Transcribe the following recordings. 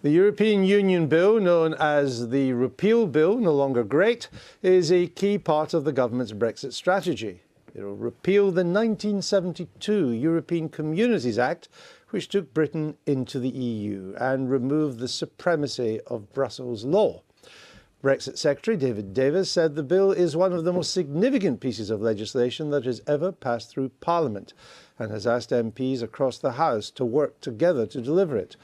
The European Union bill, known as the Repeal Bill, no longer great, is a key part of the government's Brexit strategy. It will repeal the 1972 European Communities Act, which took Britain into the EU, and remove the supremacy of Brussels law. Brexit Secretary David Davis said the bill is one of the most significant pieces of legislation that has ever passed through Parliament, and has asked MPs across the House to work together to deliver it.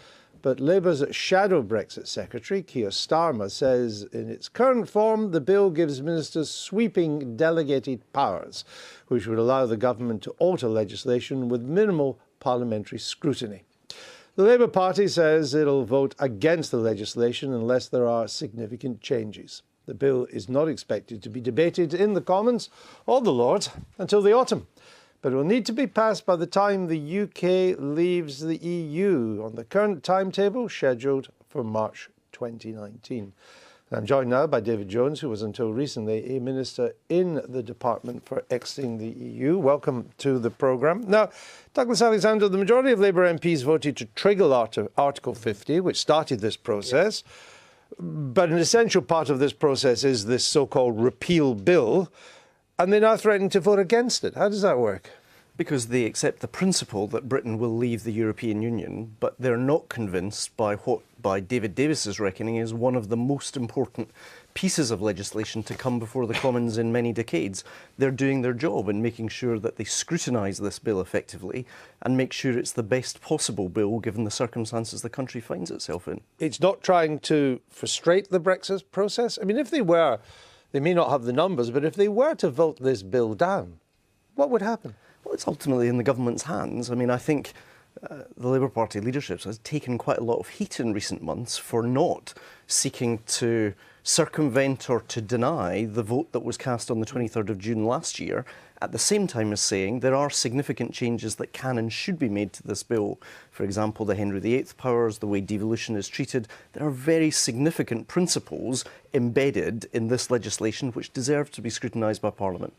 But Labour's shadow Brexit Secretary, Keir Starmer, says in its current form, the bill gives ministers sweeping delegated powers, which would allow the government to alter legislation with minimal parliamentary scrutiny. The Labour Party says it'll vote against the legislation unless there are significant changes. The bill is not expected to be debated in the Commons or the Lords until the autumn, but it will need to be passed by the time the UK leaves the EU on the current timetable scheduled for March 2019. And I'm joined now by David Jones, who was until recently a minister in the Department for Exiting the EU. Welcome to the programme. Now, Douglas Alexander, the majority of Labour MPs voted to trigger Article 50, which started this process. But an essential part of this process is this so-called repeal bill. And they're now threatening to vote against it. How does that work? Because they accept the principle that Britain will leave the European Union, but they're not convinced by what, by David Davis's reckoning, is one of the most important pieces of legislation to come before the Commons in many decades. They're doing their job in making sure that they scrutinise this bill effectively and make sure it's the best possible bill given the circumstances the country finds itself in. It's not trying to frustrate the Brexit process? I mean, if they were, they may not have the numbers, but if they were to vote this bill down, what would happen? Well, it's ultimately in the government's hands. I mean, I think the Labour Party leadership has taken quite a lot of heat in recent months for not seeking to circumvent or to deny the vote that was cast on the 23rd of June last year, at the same time as saying there are significant changes that can and should be made to this bill. For example, the Henry VIII powers, the way devolution is treated. There are very significant principles embedded in this legislation which deserve to be scrutinised by Parliament.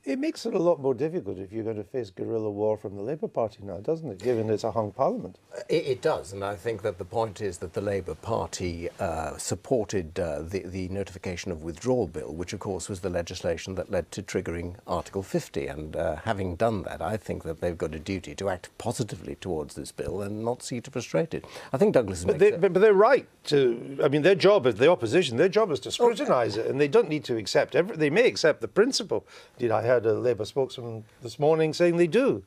It makes it a lot more difficult if you're going to face guerrilla war from the Labour Party now, doesn't it, given it's a hung parliament? It does, and I think that the point is that the Labour Party supported the notification of withdrawal bill, which of course was the legislation that led to triggering Article 50, and having done that, I think that they've got a duty to act positively towards this bill and not seek to frustrate it. I think Douglas but they're right to, I mean, their job as the opposition, their job is to scrutinise it, and they don't need to accept everything. They may accept the principle. I heard a Labour spokesman this morning saying they do.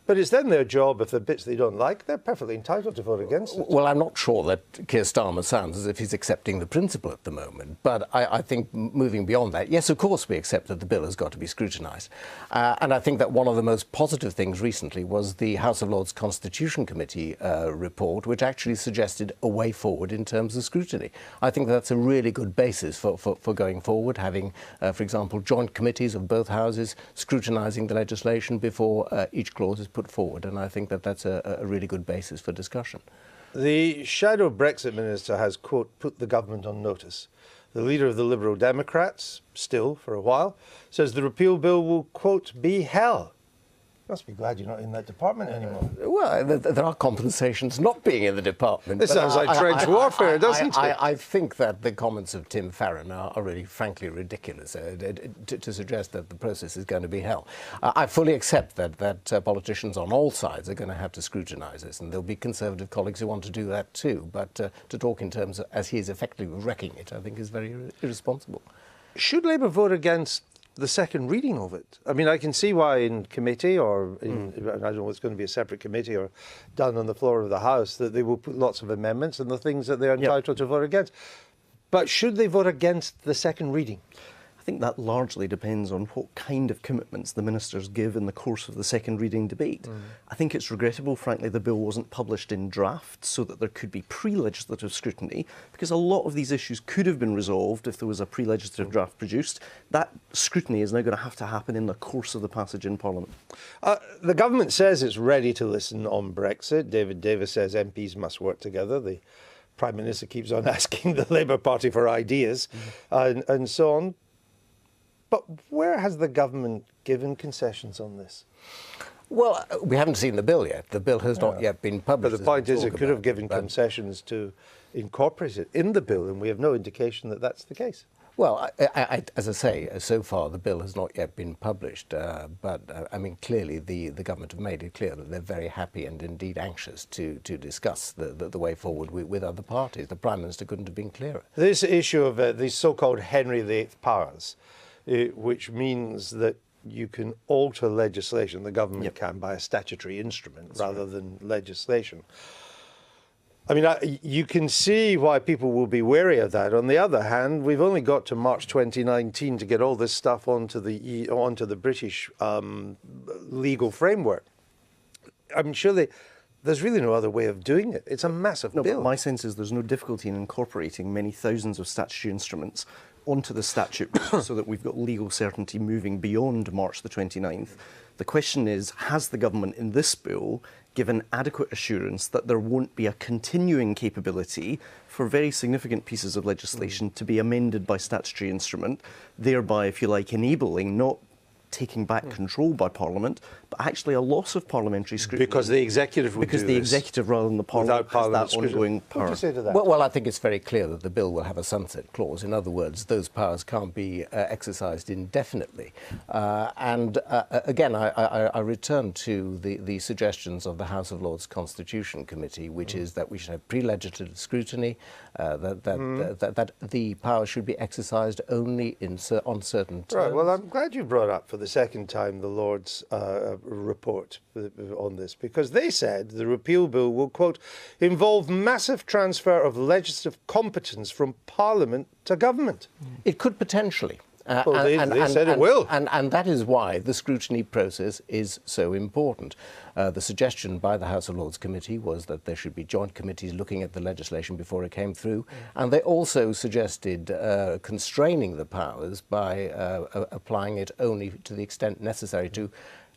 But it's then their job, if the bits they don't like, they're perfectly entitled to vote against it. Well, I'm not sure that Keir Starmer sounds as if he's accepting the principle at the moment. But I think moving beyond that, yes, of course we accept that the bill has got to be scrutinised. And I think that one of the most positive things recently was the House of Lords Constitution Committee report, which actually suggested a way forward in terms of scrutiny. I think that's a really good basis for going forward, having, for example, joint committees of both houses scrutinising the legislation before each clause is put forward, and I think that that's a really good basis for discussion. The shadow Brexit minister has, quote, put the government on notice. The leader of the Liberal Democrats, still for a while, says the repeal bill will, quote, be hell. You must be glad you're not in that department anymore. Well, there are compensations not being in the department. This sounds like trench warfare, doesn't it? I think that the comments of Tim Farron are really, frankly, ridiculous to suggest that the process is going to be hell. I fully accept that politicians on all sides are going to have to scrutinise this, and there'll be Conservative colleagues who want to do that too. But to talk in terms of, as he is effectively wrecking it, I think is very irresponsible. Should Labour vote against the second reading of it? I mean, I can see why in committee or in, I don't know, it's going to be a separate committee or done on the floor of the House, that they will put lots of amendments and the things that they're entitled to vote against. But should they vote against the second reading? I think that largely depends on what kind of commitments the ministers give in the course of the second reading debate. I think it's regrettable, frankly, the bill wasn't published in draft so that there could be pre-legislative scrutiny, because a lot of these issues could have been resolved if there was a pre-legislative draft produced. That scrutiny is now going to happen in the course of the passage in Parliament. The government says it's ready to listen on Brexit. David Davis says MPs must work together. The Prime Minister keeps on asking the Labour Party for ideas and so on. But where has the government given concessions on this? Well, we haven't seen the bill yet. The bill has not yet been published. But the point is, it could have given concessions to incorporate it in the bill, and we have no indication that that's the case. Well, as I say, so far the bill has not yet been published, but I mean, clearly the government have made it clear that they're very happy and indeed anxious to discuss the way forward with other parties. The Prime Minister couldn't have been clearer. This issue of these so-called Henry VIII powers, which means that you can alter legislation, the government can, by a statutory instrument rather than legislation. I mean, you can see why people will be wary of that. On the other hand, we've only got to March 2019 to get all this stuff onto the British legal framework. I mean, surely there's really no other way of doing it. It's a massive bill. But my sense is there's no difficulty in incorporating many thousands of statutory instruments onto the statute so that we've got legal certainty moving beyond March the 29th. The question is, has the government in this bill given adequate assurance that there won't be a continuing capability for very significant pieces of legislation to be amended by statutory instrument, thereby, if you like, enabling not taking back control by Parliament, but actually a loss of parliamentary scrutiny. Because the executive would Because do the this executive, rather than the Parliament, has that ongoing power. What do you say to that? Well, I think it's very clear that the bill will have a sunset clause. In other words, those powers can't be exercised indefinitely. Again, I return to the suggestions of the House of Lords Constitution Committee, which is that we should have pre-legislative scrutiny, that the power should be exercised only on certain terms. Right, well, I'm glad you brought up for the second time the Lords report on this, because they said the repeal bill will, quote, involve massive transfer of legislative competence from Parliament to government. It could potentially. Well, they said it will. And that is why the scrutiny process is so important. The suggestion by the House of Lords Committee was that there should be joint committees looking at the legislation before it came through. And they also suggested constraining the powers by applying it only to the extent necessary to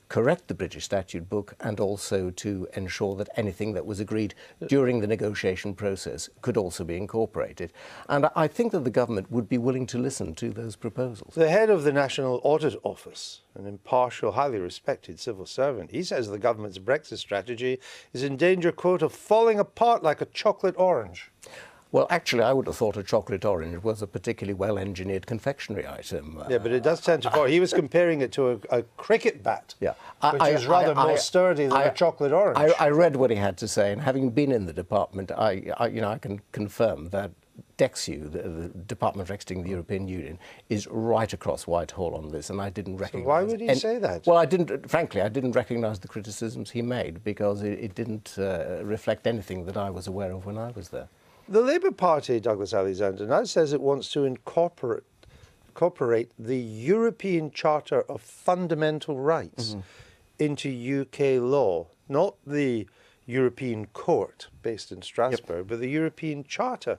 correct the British statute book and also to ensure that anything that was agreed during the negotiation process could also be incorporated. And I think that the government would be willing to listen to those proposals. The head of the National Audit Office, an impartial, highly respected civil servant, he says the government's Brexit strategy is in danger, quote, of falling apart like a chocolate orange. Well, actually, I would have thought a chocolate orange was a particularly well-engineered confectionery item. Yeah, but it does tend to fall. He was comparing it to a cricket bat, which is rather more sturdy than a chocolate orange. I read what he had to say, and having been in the department, I can confirm that DEXU, the Department for Exiting the European Union, is right across Whitehall on this, and I didn't recognise... So why would he say that? Well, frankly, I didn't recognise the criticisms he made, because it didn't reflect anything that I was aware of when I was there. The Labour Party, Douglas Alexander, now says it wants to incorporate the European Charter of Fundamental Rights into UK law, not the European Court based in Strasbourg, but the European Charter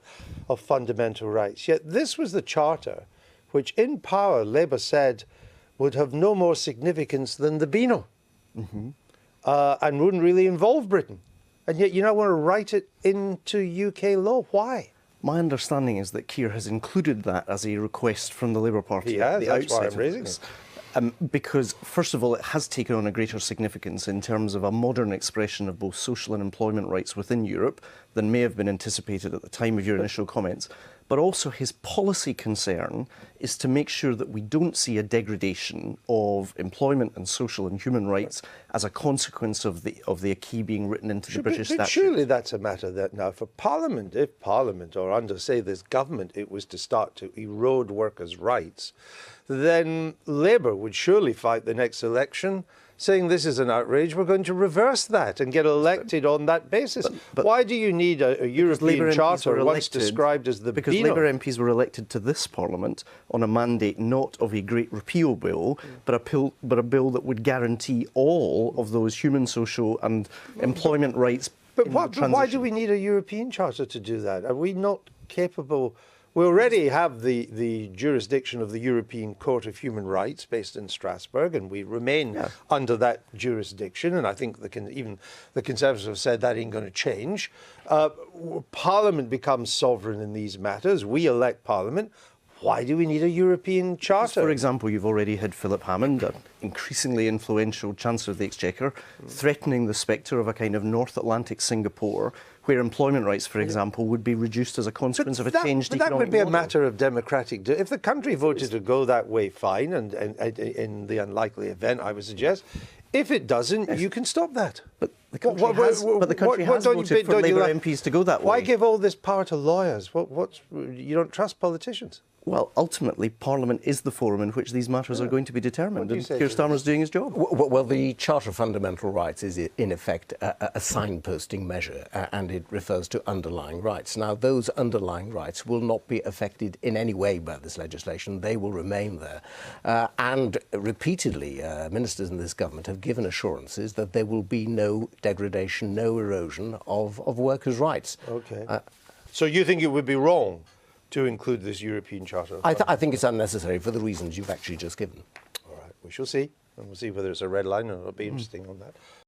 of Fundamental Rights. Yet this was the charter which, in power, Labour said would have no more significance than the Beano and wouldn't really involve Britain. And yet you now want to write it into UK law. Why? My understanding is that Keir has included that as a request from the Labour Party. He has, that's why I'm of raising this. it. Because, first of all, it has taken on a greater significance in terms of a modern expression of both social and employment rights within Europe than may have been anticipated at the time of your initial comments. But also his policy concern is to make sure that we don't see a degradation of employment and social and human rights as a consequence of the acquis being written into the British statute. Surely that's a matter that now for Parliament, if Parliament or under, say, this government, it was to start to erode workers' rights, then Labour would surely fight the next election saying this is an outrage, we're going to reverse that and get elected on that basis. But why do you need a European Charter once described as the Because Beano? Labour MPs were elected to this Parliament on a mandate not of a great repeal bill, but a bill that would guarantee all of those human, social and employment rights. But why do we need a European Charter to do that? Are we not capable... We already have the jurisdiction of the European Court of Human Rights based in Strasbourg, and we remain under that jurisdiction. And I think even the Conservatives have said that ain't going to change. Parliament becomes sovereign in these matters. We elect Parliament. why do we need a European charter? For example, you've already had Philip Hammond, an increasingly influential Chancellor of the Exchequer, threatening the spectre of a kind of North Atlantic Singapore, where employment rights, for example, would be reduced as a consequence of a changed But economic that would be a model. matter of democratic... If the country voted to go that way, fine, and in the unlikely event, I would suggest, if it doesn't, you can stop that. But the country has voted for Labour MPs to go that way. Why give all this power to lawyers? You don't trust politicians? Well, ultimately, Parliament is the forum in which these matters are going to be determined, and Keir Starmer's doing his job. Well, the Charter of Fundamental Rights is, in effect, a signposting measure, and it refers to underlying rights. Now, those underlying rights will not be affected in any way by this legislation. They will remain there. And repeatedly, ministers in this government have given assurances that there will be no degradation, no erosion of workers' rights. OK. So you think it would be wrong to include this European Charter? I think it's unnecessary for the reasons you've actually just given. All right, we shall see. And we'll see whether it's a red line, or it'll be interesting on that.